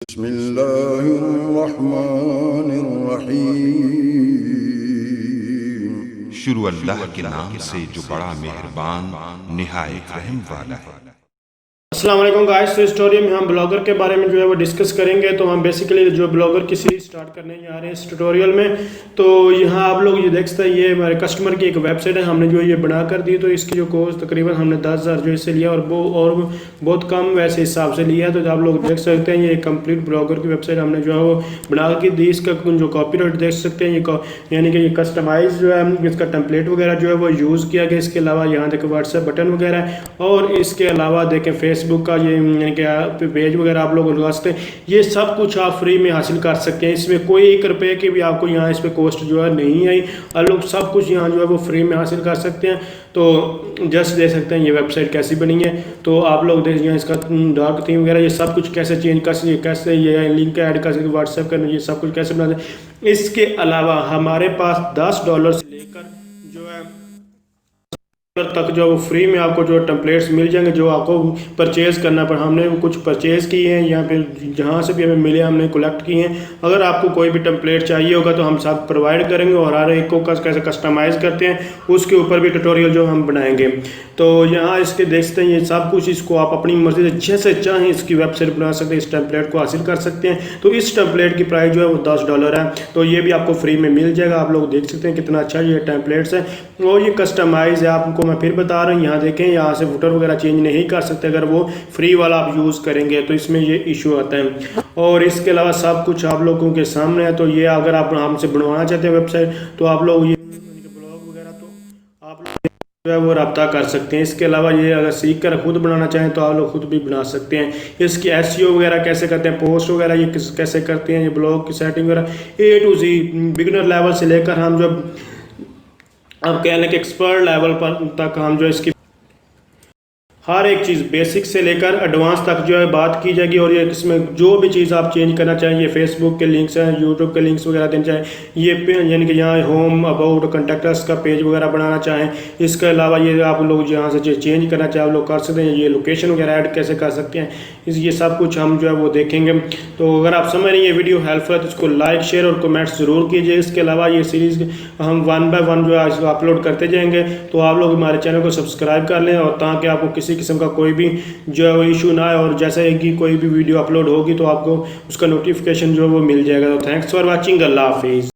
बिस्मिल्लाहिर्रहमानिर्रहीम। शुरू अल्लाह के नाम से जो बड़ा मेहरबान निहायत रहम वाला है। अस्सलाम वालेकुम गाइस। तो इस स्टोरी में हम ब्लॉगर के बारे में जो है वो डिस्कस करेंगे। तो हम बेसिकली जो ब्लॉगर की सीरीज स्टार्ट करने जा रहे हैं इस ट्यूटोरियल में। तो यहाँ आप लोग ये देख सकते हैं, ये हमारे कस्टमर की एक वेबसाइट है, हमने जो ये बना कर दी। तो इसकी जो कॉस्ट तकरीबन हमने 10,000 जो इससे लिया और बहुत कम वैसे हिसाब से लिया। तो आप लोग देख सकते हैं ये कंप्लीट ब्लॉगर की वेबसाइट हमने जो है वो बना के दी। इसका जो कॉपीराइट देख सकते हैं, ये यानी कि ये कस्टमाइज जो है इसका टेम्पलेट वगैरह जो है वो यूज़ किया गया। इसके अलावा यहाँ देखें व्हाट्सएप बटन वगैरह है, और इसके अलावा देखें फेसबुक का ये यानी कि पेज वगैरह आप लोग लगा सकते हैं। ये सब कुछ आप फ्री में हासिल कर सकते हैं। इसमें कोई 1 रुपये की भी आपको यहाँ इस पर कॉस्ट जो है नहीं आई। आप लोग सब कुछ यहाँ जो है वो फ्री में हासिल कर सकते हैं। तो जस्ट देख सकते हैं ये वेबसाइट कैसी बनी है। तो आप लोग देख यहाँ इसका डार्क थीम वगैरह ये सब कुछ कैसे चेंज कर सकते, कैसे ये लिंक ऐड कर सकते, व्हाट्सएप करना, ये सब कुछ कैसे बनाते हैं। इसके अलावा हमारे पास $10 से लेकर जो है तक जो वो फ्री में आपको जो टेम्पलेट्स मिल जाएंगे जो आपको परचेज करना। पर हमने कुछ परचेज किए हैं या फिर जहाँ से भी हमें मिले हमने कलेक्ट किए हैं। अगर आपको कोई भी टेम्पलेट चाहिए होगा तो हम सब प्रोवाइड करेंगे, और हर एक को कैसे कस्टमाइज़ करते हैं उसके ऊपर भी ट्यूटोरियल जो हम बनाएंगे। तो यहाँ इसके देखते हैं ये सब कुछ, इसको आप अपनी मर्जी से जैसे चाहें इसकी वेबसाइट बना सकते हैं, इस टेम्पलेट को हासिल कर सकते हैं। तो इस टेम्पलेट की प्राइस जो है वो $10 है। तो ये भी आपको फ्री में मिल जाएगा। आप लोग देख सकते हैं कितना अच्छा ये टेम्पलेट्स है, और ये कस्टमाइज है। आपको मैं फिर बता रहा हूँ, यहाँ देखें यहाँ से फुटर वगैरह चेंज नहीं कर सकते अगर वो फ्री वाला आप यूज़ करेंगे, तो इसमें ये इशू आता है। और इसके अलावा सब कुछ आप लोगों के सामने है। तो ये अगर आप हमसे बनवाना चाहते हैं वेबसाइट, तो आप लोग ये ब्लॉग वगैरह तो आप लोग जो है वो रब्ता कर सकते हैं। इसके अलावा ये अगर सीख कर खुद बनाना चाहें तो आप लोग खुद भी बना सकते हैं। इसकी SEO वगैरह कैसे करते हैं, पोस्ट वगैरह ये कैसे करते हैं, ये ब्लॉग की सेटिंग वगैरह A to Z beginner level से लेकर हम जो अब कह लें कि एक्सपर्ट लेवल पर तक हम जो इसकी हर एक चीज़ बेसिक से लेकर एडवांस तक जो है बात की जाएगी। और ये इसमें जो भी चीज़ आप चेंज करना चाहें, ये फेसबुक के लिंक्स हैं, यूट्यूब के लिंक्स वगैरह देना चाहें, ये यानी कि यहाँ होम अबाउट कॉन्टैक्ट्स का पेज वगैरह बनाना चाहें। इसके अलावा ये आप लोग यहाँ से चेंज करना चाहें आप लोग कर सकते हैं। ये लोकेशन वगैरह ऐड कैसे कर सकते हैं, ये सब कुछ हम जो है वो देखेंगे। तो अगर आप समझ रहे हैं ये वीडियो हेल्पफुल है तो इसको लाइक शेयर और कमेंट्स ज़रूर कीजिए। इसके अलावा ये सीरीज़ हम 1 बाय 1 जो है अपलोड करते जाएंगे। तो आप लोग हमारे चैनल को सब्सक्राइब कर लें, और ताकि आपको किसी किस्म का कोई भी जो है वो इशू ना आए, और जैसे कि कोई भी वीडियो अपलोड होगी तो आपको उसका नोटिफिकेशन जो है वो मिल जाएगा। तो थैंक्स फॉर वॉचिंग। अल्लाह हाफिज़।